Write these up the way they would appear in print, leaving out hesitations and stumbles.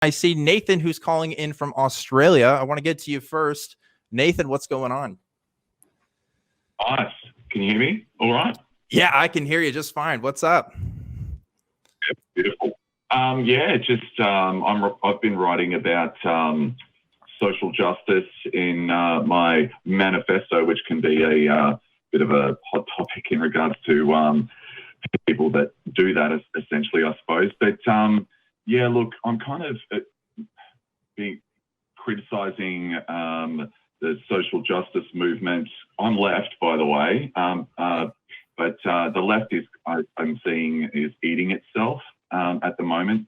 I see Nathan, who's calling in from Australia. I want to get to you first. Nathan, what's going on? Nice. Can you hear me? All right. Yeah, I can hear you just fine. What's up? Yeah, beautiful. I've been writing about social justice in my manifesto, which can be a bit of a hot topic in regards to people that do that, essentially, I suppose. But yeah, look, I'm kind of criticizing the social justice movement. I'm left, by the way, but the left I'm seeing is eating itself at the moment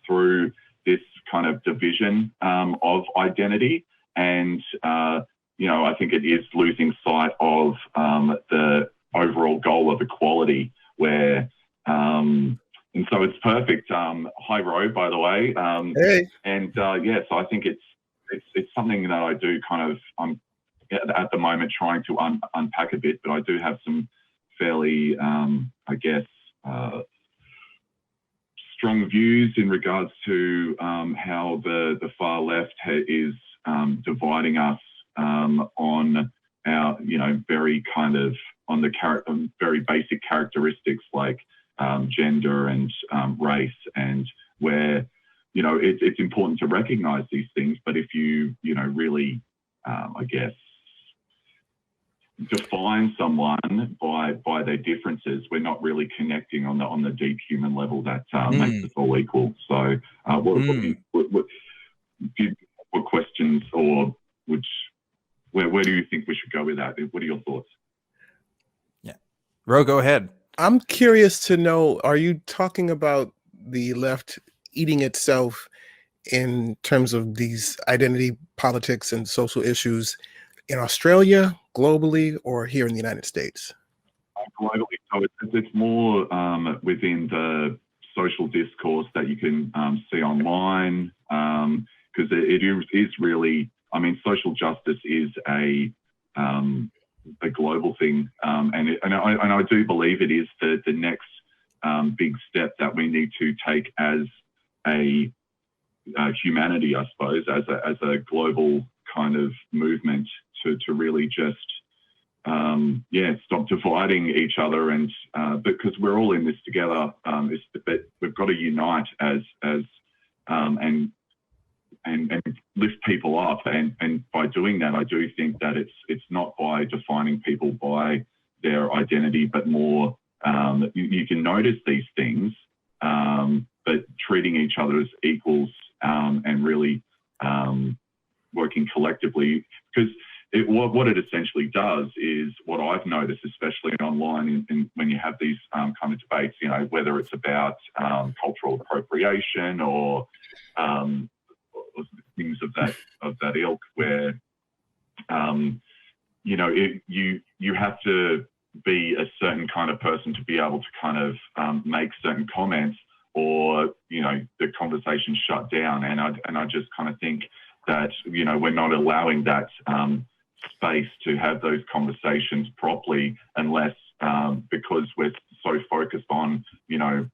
through this kind of division of identity. And, I think it is losing sight of the overall goal of equality where, and so it's perfect. Hi, Ro, by the way. Hey. And yes, I think it's something that I do kind of, I'm at the moment trying to unpack a bit, but I do have some fairly, strong views in regards to how the far left is dividing us on our, very kind of on the very basic characteristics like gender and race, and where, it's important to recognize these things. But if you, really, define someone by their differences, we're not really connecting on the deep human level that makes us all equal. So what questions, or where do you think we should go with that? What are your thoughts? Yeah, Ro, go ahead. I'm curious to know, are you talking about the left eating itself in terms of these identity politics and social issues in Australia, globally, or here in the United States? Globally. So it's more within the social discourse that you can see online, because it is really, social justice is a global thing, and I do believe it is the next big step that we need to take as a humanity, I suppose, as a global kind of movement to really just stop dividing each other, and because we're all in this together. But we've got to unite as and lift people up, and by doing that, I do think that it's not by defining people by their identity, but more you can notice these things, but treating each other as equals, and really working collectively, because what it essentially does is, what I've noticed, especially online, when you have these kind of debates, whether it's about cultural appropriation or things of that ilk, where you have to be a certain kind of person to be able to kind of make certain comments, or the conversation shut down. And I just kind of think that we're not allowing that space to have those conversations properly, unless because we're so focused on who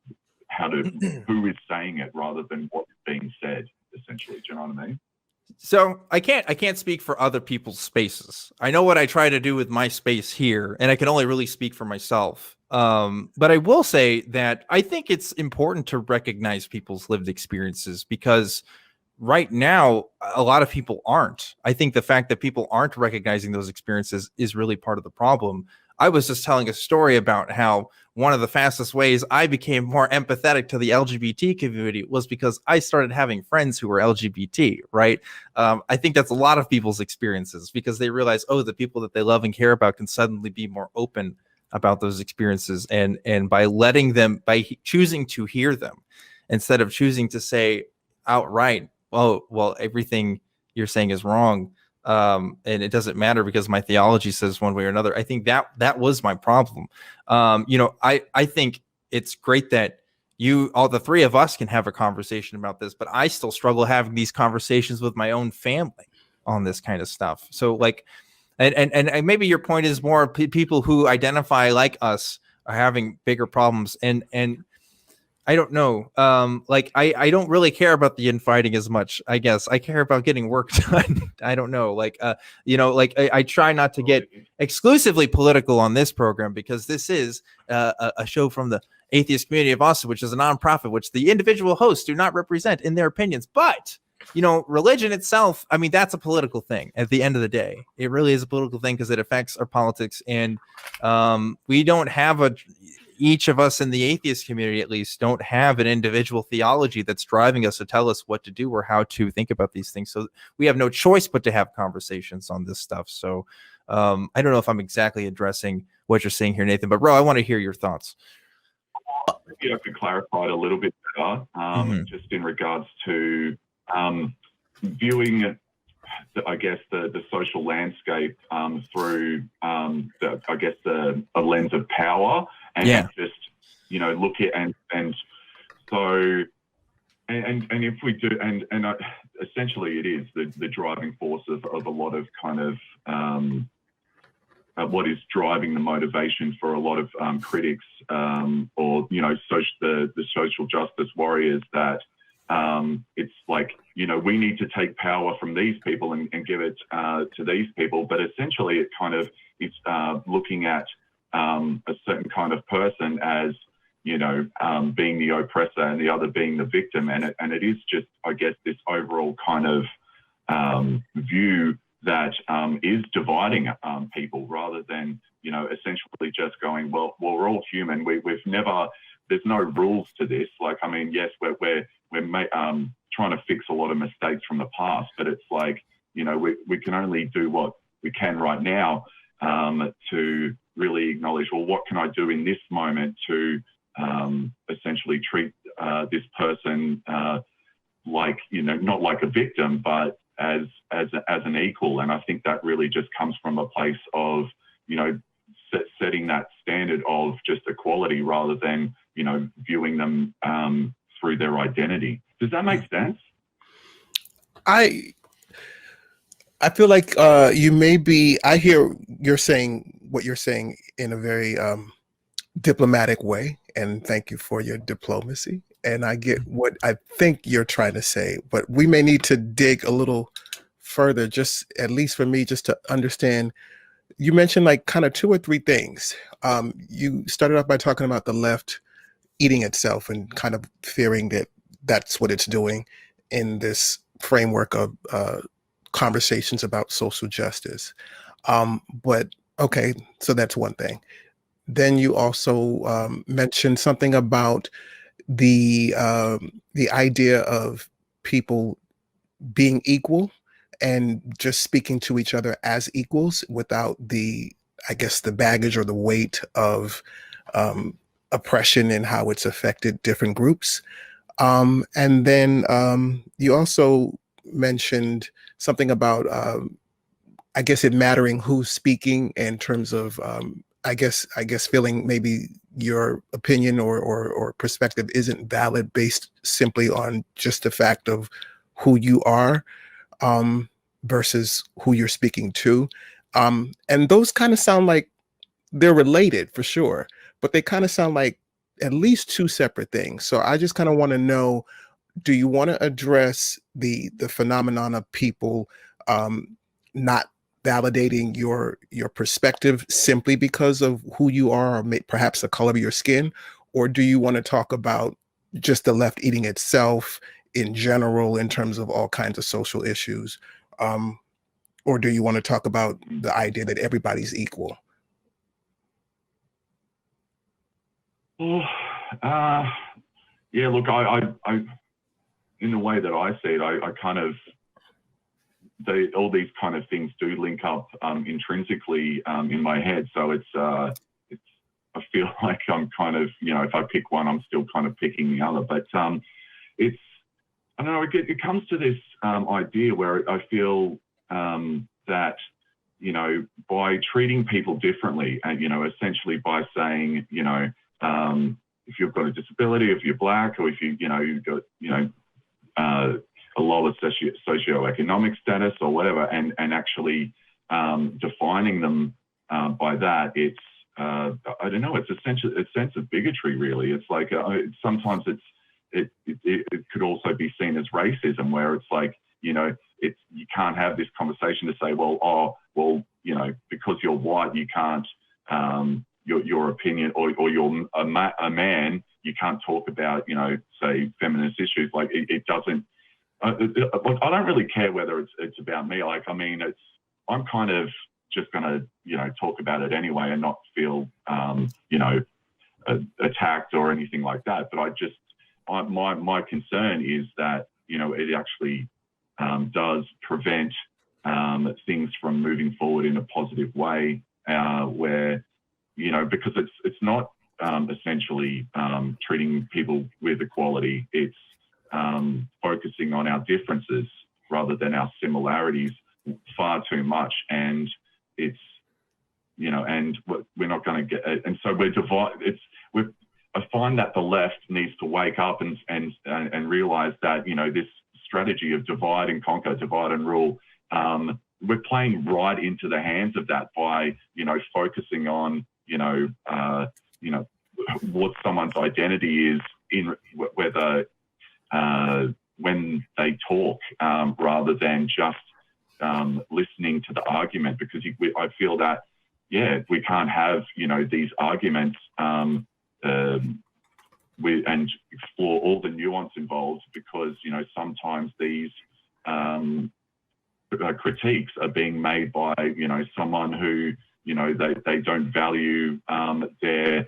is saying it rather than what's being said, essentially. Do you know what I mean? So I can't speak for other people's spaces. I know what I try to do with my space here, and I can only really speak for myself. But I will say that I think it's important to recognize people's lived experiences, because right now a lot of people aren't. I think the fact that people aren't recognizing those experiences is really part of the problem. I was just telling a story about how one of the fastest ways I became more empathetic to the LGBT community was because I started having friends who were LGBT, right? I think that's a lot of people's experiences, because they realize, the people that they love and care about can suddenly be more open about those experiences. And by choosing to hear them, instead of choosing to say outright, well, everything you're saying is wrong, and it doesn't matter because my theology says one way or another. I think that was my problem. I think it's great that all the three of us can have a conversation about this, but I still struggle having these conversations with my own family on this kind of stuff. So like, and maybe your point is more people who identify like us are having bigger problems. And I don't know. Like I don't really care about the infighting as much. I guess I care about getting work done. I don't know. Like, like I try not to get exclusively political on this program because this is a show from the atheist community of Austin, which is a nonprofit, which the individual hosts do not represent in their opinions. But religion itself, I mean, that's a political thing. At the end of the day, it really is a political thing because it affects our politics, and we don't have each of us in the atheist community, at least, don't have an individual theology that's driving us to tell us what to do or how to think about these things. So we have no choice but to have conversations on this stuff. So I don't know if I'm exactly addressing what you're saying here, Nathan, but Ro, I want to hear your thoughts. Maybe I could clarify it a little bit better, just in regards to viewing, the social landscape through, a lens of power, and just look at and so if we do, and essentially it is the driving force of a lot of kind of what is driving the motivation for a lot of critics or the social justice warriors, that it's like, we need to take power from these people and give it to these people. But essentially it kind of is looking at a certain kind of person as, being the oppressor and the other being the victim. And it is just, I guess, this overall kind of view that is dividing people, rather than, essentially just going, well, we're all human. There's no rules to this. Like, I mean, yes, we're trying to fix a lot of mistakes from the past, but it's like, we can only do what we can right now to really acknowledge, well, what can I do in this moment to essentially treat this person like, not like a victim, but as an equal. And I think that really just comes from a place of, setting that standard of just equality, rather than, viewing them through their identity. Does that make sense? I feel like you may be, I hear you're saying what you're saying in a very diplomatic way, and thank you for your diplomacy. And I get what I think you're trying to say, but we may need to dig a little further, just at least for me, just to understand. You mentioned like kind of 2 or 3 things. You started off by talking about the left eating itself and kind of fearing that that's what it's doing in this framework of conversations about social justice. But okay, so that's one thing. Then you also mentioned something about the idea of people being equal and just speaking to each other as equals without the baggage or the weight of oppression and how it's affected different groups. And then you also mentioned something about, it mattering who's speaking in terms of, feeling maybe your opinion or perspective isn't valid based simply on just the fact of who you are versus who you're speaking to. And those kind of sound like they're related for sure, but they kind of sound like at least 2 separate things. So I just kind of want to know, do you want to address the phenomenon of people not validating your perspective simply because of who you are, or perhaps the color of your skin? Or do you want to talk about just the left eating itself in general in terms of all kinds of social issues? Or do you want to talk about the idea that everybody's equal? Look, I in the way that I see it, I kind of, all these kind of things do link up intrinsically in my head. So it's I feel like I'm kind of, if I pick one, I'm still kind of picking the other. But it's, I don't know, it comes to this idea where I feel that, by treating people differently, and, essentially by saying, if you've got a disability, if you're Black, or if you've got, a lower socioeconomic status or whatever, and actually defining them by that, it's I don't know. It's essentially a sense of bigotry, really. It's like sometimes it could also be seen as racism, where it's like, you know, it's, you can't have this conversation to say, well, you know, because you're white, you can't, your opinion, or you're a man, you can't talk about, you know, say feminist issues. Like it doesn't. I don't really care whether it's about me. Like, I mean, I'm kind of just going to, you know, talk about it anyway and not feel, you know, attacked or anything like that. But my concern is that, you know, it actually does prevent things from moving forward in a positive way, where, you know, because it's not essentially treating people with equality. It's focusing on our differences rather than our similarities far too much. And it's, you know, and we're not going to get it. And so we're divided. I find that the left needs to wake up and realize that, you know, this strategy of divide and conquer, divide and rule, we're playing right into the hands of that by, you know, focusing on, you know, what someone's identity is in whether when they talk, rather than just listening to the argument, because I feel that, yeah, we can't have, you know, these arguments and explore all the nuance involved, because, you know, sometimes these critiques are being made by, you know, someone who, you know, they don't value their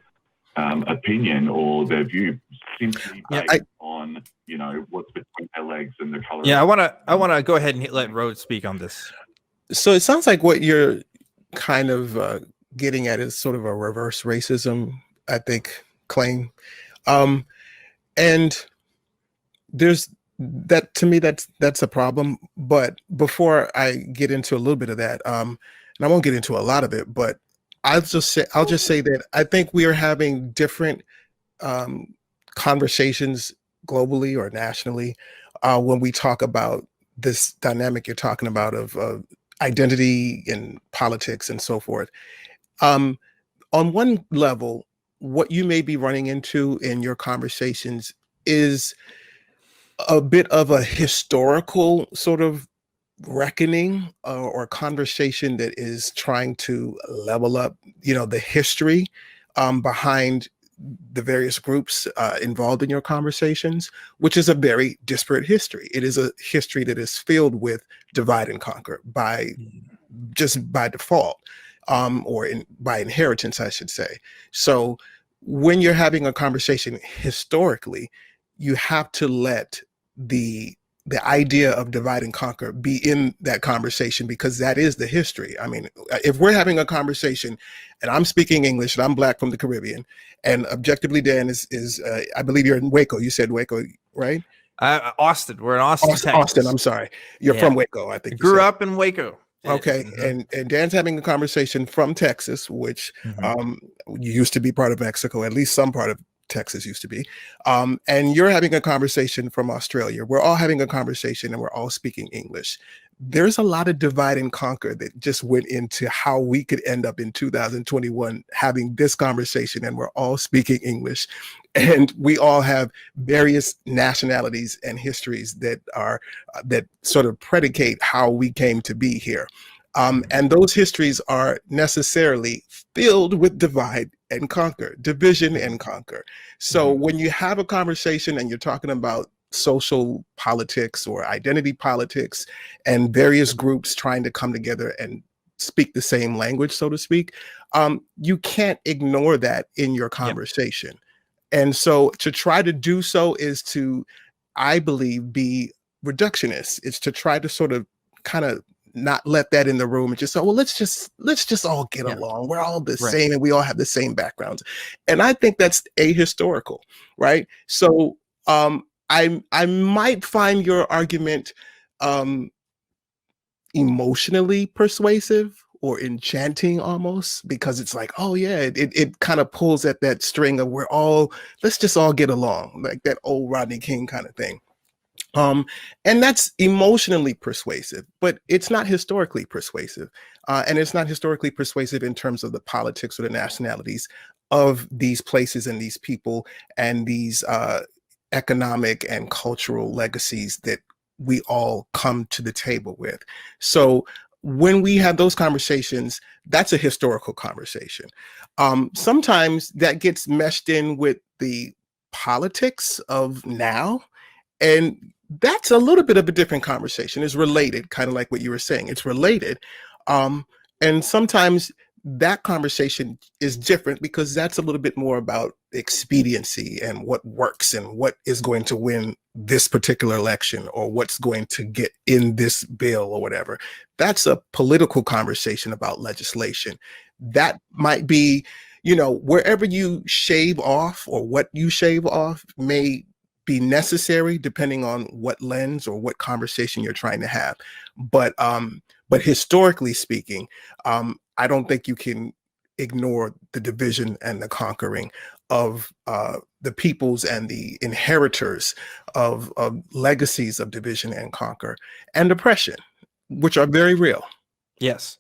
opinion or their view simply based on, you know, what's between their legs and the color. Yeah, I want to go ahead and let Rhodes speak on this. So it sounds like what you're kind of getting at is sort of a reverse racism, I think, claim. And there's that, to me, that's a problem. But before I get into a little bit of that, and I won't get into a lot of it, but I'll just say that I think we are having different conversations globally or nationally when we talk about this dynamic you're talking about of identity and politics and so forth. On one level, what you may be running into in your conversations is a bit of a historical sort of reckoning or conversation that is trying to level up, you know, the history behind the various groups involved in your conversations, which is a very disparate history. It is a history that is filled with divide and conquer by default, by inheritance, I should say. So when you're having a conversation historically, you have to let the idea of divide and conquer be in that conversation, because that is the history. I mean, if we're having a conversation and I'm speaking English and I'm Black from the Caribbean, and Objectively Dan is I believe you're in Waco. You said Waco, right? Austin. We're in Austin, Texas. Austin, I'm sorry. You're from Waco, I think. I grew up in Waco. Okay, and Dan's having a conversation from Texas, which used to be part of Mexico, at least some part of Texas used to be. And you're having a conversation from Australia. We're all having a conversation and we're all speaking English. There's a lot of divide and conquer that just went into how we could end up in 2021 having this conversation, and we're all speaking English. And we all have various nationalities and histories that are that sort of predicate how we came to be here. And those histories are necessarily filled with divide and conquer, division and conquer. So when you have a conversation and you're talking about social politics or identity politics and various groups trying to come together and speak the same language, so to speak, you can't ignore that in your conversation. Yep. And so to try to do so is to, I believe, be reductionist. It's to try to sort of kind of not let that in the room and just say, well, let's just all get along. We're all the same and we all have the same backgrounds. And I think that's ahistorical, right? So I might find your argument emotionally persuasive or enchanting almost, because it's like, oh yeah, it kind of pulls at that string of let's just all get along, like that old Rodney King kind of thing. And that's emotionally persuasive, but it's not historically persuasive. And it's not historically persuasive in terms of the politics or the nationalities of these places and these people and these economic and cultural legacies that we all come to the table with. So when we have those conversations, that's a historical conversation. Sometimes that gets meshed in with the politics of now. And that's a little bit of a different conversation. It's related, kind of like what you were saying. It's related. Um, and sometimes that conversation is different because that's a little bit more about expediency and what works and what is going to win this particular election or what's going to get in this bill or whatever. That's a political conversation about legislation. That might be, wherever you shave off or what you shave off may be necessary depending on what lens or what conversation you're trying to have. But historically speaking, I don't think you can ignore the division and the conquering of the peoples and the inheritors of legacies of division and conquer and oppression, which are very real. Yes,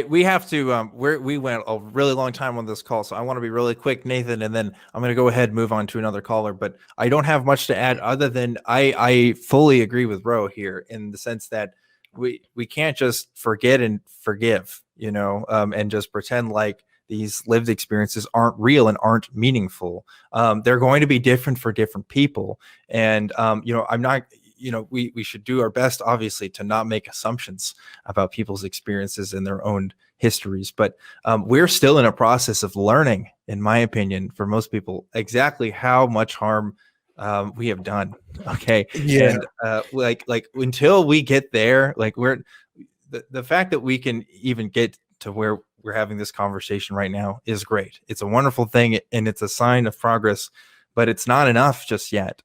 we have to. We went a really long time on this call, so I want to be really quick, Nathan, and then I'm going to go ahead and move on to another caller. But I don't have much to add other than I fully agree with Ro here in the sense that we can't just forget and forgive, and just pretend like these lived experiences aren't real and aren't meaningful. They're going to be different for different people, and I'm not. We should do our best, obviously, to not make assumptions about people's experiences and their own histories. But we're still in a process of learning, in my opinion, for most people, exactly how much harm we have done. Okay. Yeah. And like until we get there, like the fact that we can even get to where we're having this conversation right now is great. It's a wonderful thing and it's a sign of progress, but it's not enough just yet.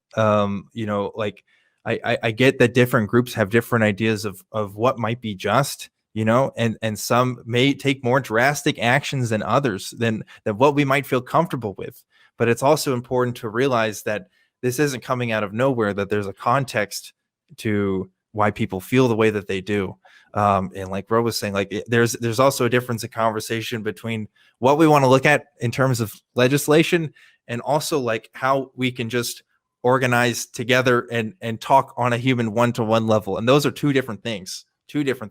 I get that different groups have different ideas of what might be just, and some may take more drastic actions than others than what we might feel comfortable with. But it's also important to realize that this isn't coming out of nowhere, that there's a context to why people feel the way that they do. And like Ro was saying, like there's also a difference in conversation between what we want to look at in terms of legislation and also like how we can just organize together and talk on a human one-to-one level. And those are two different things. And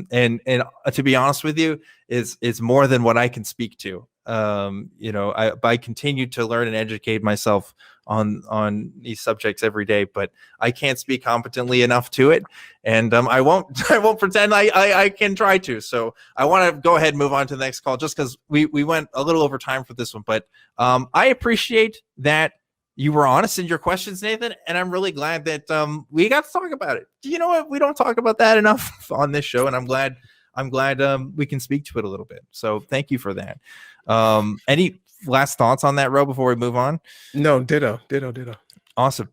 to be honest with you, is more than what I can speak to. I continue to learn and educate myself on these subjects every day, but I can't speak competently enough to it. And I won't pretend I can try to. So I want to go ahead and move on to the next call just because we went a little over time for this one, but I appreciate that you were honest in your questions, Nathan, and I'm really glad that we got to talk about it. You know what? We don't talk about that enough on this show, and I'm glad we can speak to it a little bit. So thank you for that. Any last thoughts on that, Ro, before we move on? No, ditto. Awesome.